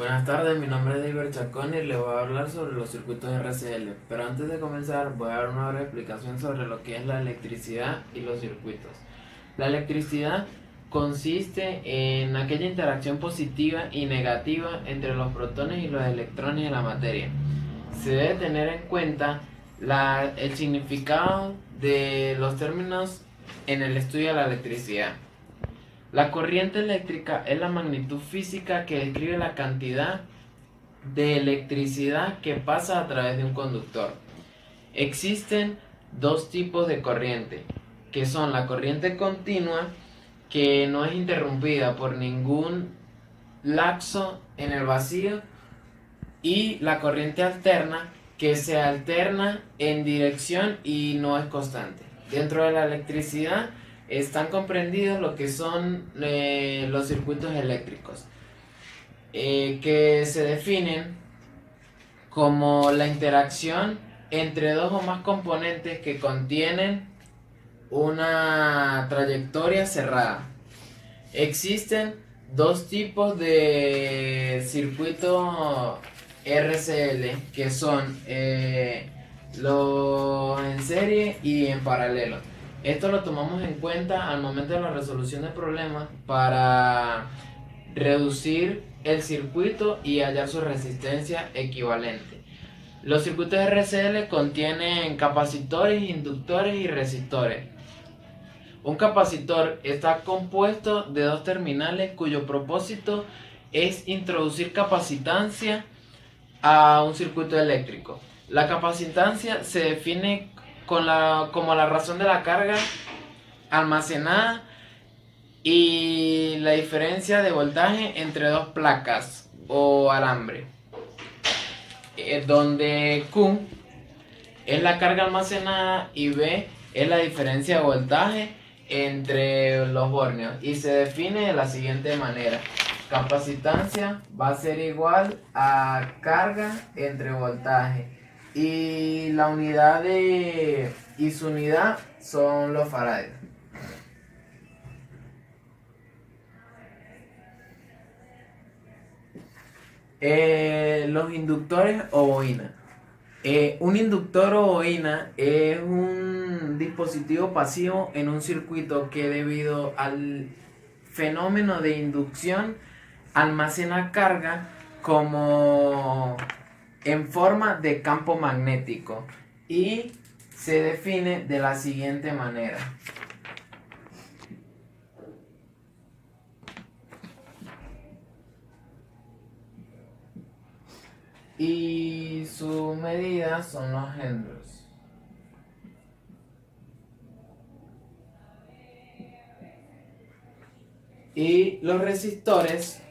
Buenas tardes, mi nombre es David Chacón y les voy a hablar sobre los circuitos RCL. Pero antes de comenzar voy a dar una breve explicación sobre lo que es la electricidad y los circuitos. La electricidad consiste en aquella interacción positiva y negativa entre los protones y los electrones de la materia. Se debe tener en cuenta el significado de los términos en el estudio de la electricidad. La corriente eléctrica es la magnitud física que describe la cantidad de electricidad que pasa a través de un conductor. Existen dos tipos de corriente, que son la corriente continua, que no es interrumpida por ningún lapso en el vacío, y la corriente alterna, que se alterna en dirección y no es constante. Dentro de la electricidad están comprendidos lo que son los circuitos eléctricos, que se definen como la interacción entre dos o más componentes que contienen una trayectoria cerrada. Existen dos tipos de circuito RCL, que son los en serie y en paralelo. Esto lo tomamos en cuenta al momento de la resolución de problemas para reducir el circuito y hallar su resistencia equivalente. Los circuitos RCL contienen capacitores, inductores y resistores. Un capacitor está compuesto de dos terminales cuyo propósito es introducir capacitancia a un circuito eléctrico. La capacitancia se define como la razón de la carga almacenada y la diferencia de voltaje entre dos placas o alambre, donde Q es la carga almacenada y B es la diferencia de voltaje entre los bornios, y se define de la siguiente manera: capacitancia va a ser igual a carga entre voltaje, y la unidad y su unidad son los farads. Los inductores o bobinas. Un inductor o bobina es un dispositivo pasivo en un circuito que, debido al fenómeno de inducción, almacena carga como en forma de campo magnético, y se define de la siguiente manera: y su medida son los henries. Y los resistores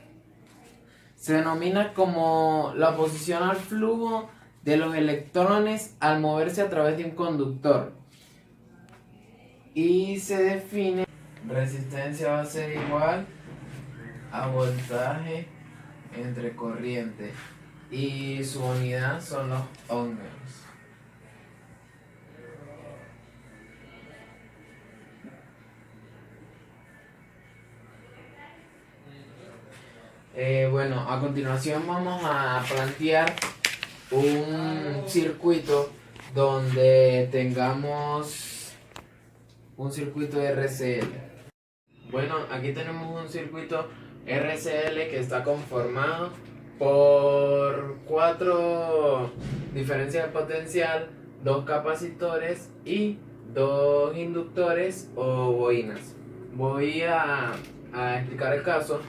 se denomina como la oposición al flujo de los electrones al moverse a través de un conductor, y se define: resistencia va a ser igual a voltaje entre corriente, y su unidad son los ohms. Bueno, a continuación vamos a plantear un circuito donde tengamos un circuito RCL. Bueno, aquí tenemos un circuito RCL que está conformado por 4 diferencias de potencial, 2 capacitores y 2 inductores o bobinas. Voy a explicar el caso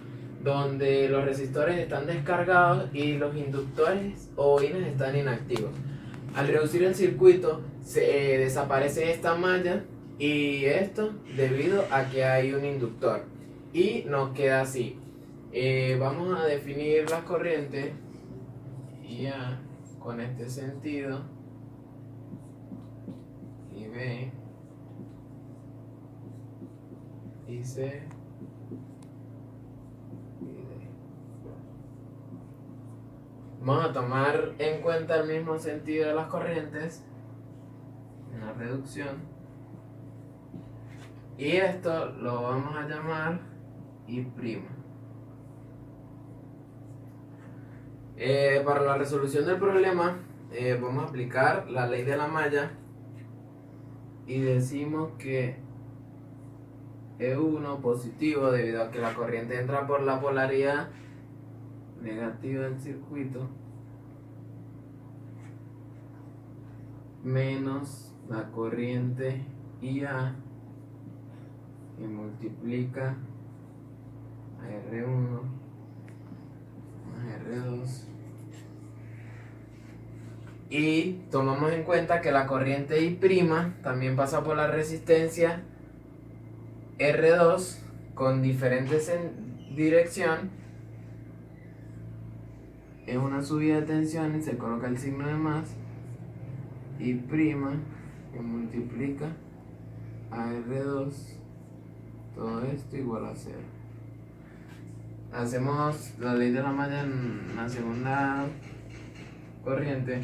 donde los resistores están descargados y los inductores o bobinas están inactivos. Al reducir el circuito se desaparece esta malla, y esto debido a que hay un inductor, y nos queda así. Vamos a definir las corrientes ya con este sentido, y B y C y D. Vamos a tomar en cuenta el mismo sentido de las corrientes en la reducción, y esto lo vamos a llamar I'. Para la resolución del problema, vamos a aplicar la ley de la malla y decimos que E1 positivo debido a que la corriente entra por la polaridad negativa del circuito menos la corriente IA que multiplica a R1 más R2 y tomamos en cuenta que la corriente I' también pasa por la resistencia R2 con diferentes en dirección. Es una subida de tensión y se coloca el signo de más I' que multiplica a R2, todo esto igual a 0. Hacemos la ley de la malla en la segunda corriente.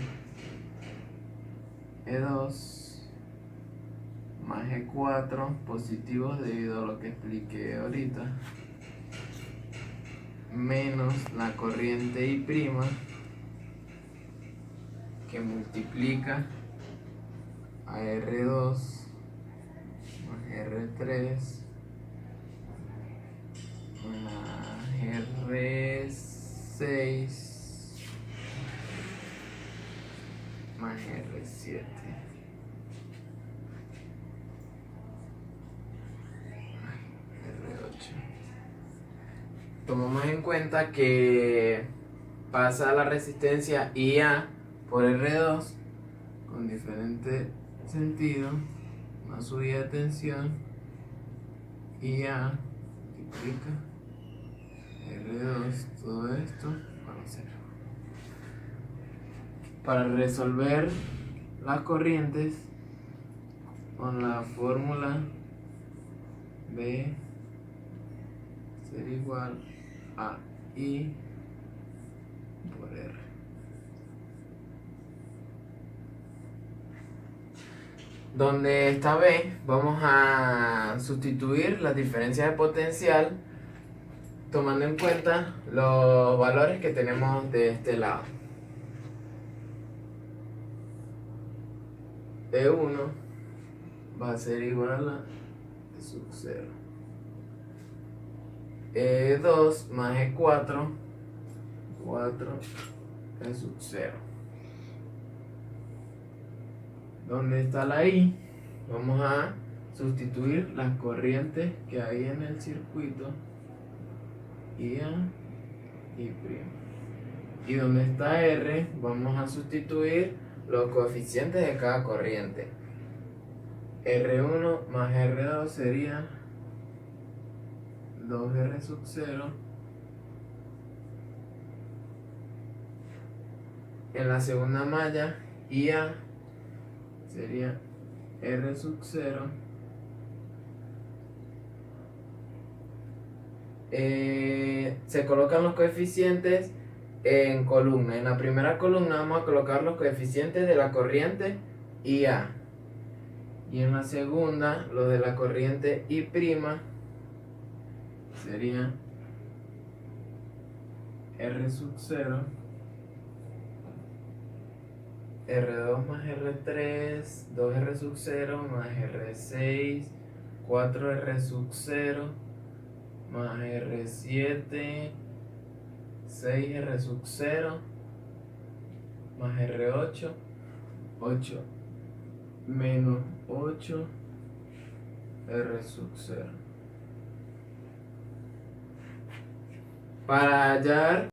E2 más E4 positivo debido a lo que expliqué ahorita, menos la corriente I' que multiplica a R2 más R3 más R6 más R7 R8. Tomamos en cuenta que pasa la resistencia IA por R2 con diferente sentido, una subida de tensión, IA multiplica R2, todo esto para 0. Para resolver las corrientes con la fórmula B ser igual a I por R. Donde está B, vamos a sustituir las diferencias de potencial tomando en cuenta los valores que tenemos de este lado. E1 va a ser igual a E sub 0. E2 más E4, 4 E sub 0. Donde está la I, vamos a sustituir las corrientes que hay en el circuito IA y I'. Y donde está R, vamos a sustituir los coeficientes de cada corriente. R1 más R2 sería 2R sub 0. En la segunda malla, IA sería R sub 0. Se colocan los coeficientes en columna. En la primera columna vamos a colocar los coeficientes de la corriente IA. Y en la segunda, los de la corriente I' sería R sub 0. R2 más R3, 2R sub 0 más R6, 4R sub 0 más R7, 6R sub 0 más R8, 8 menos 8 R sub 0. Para hallar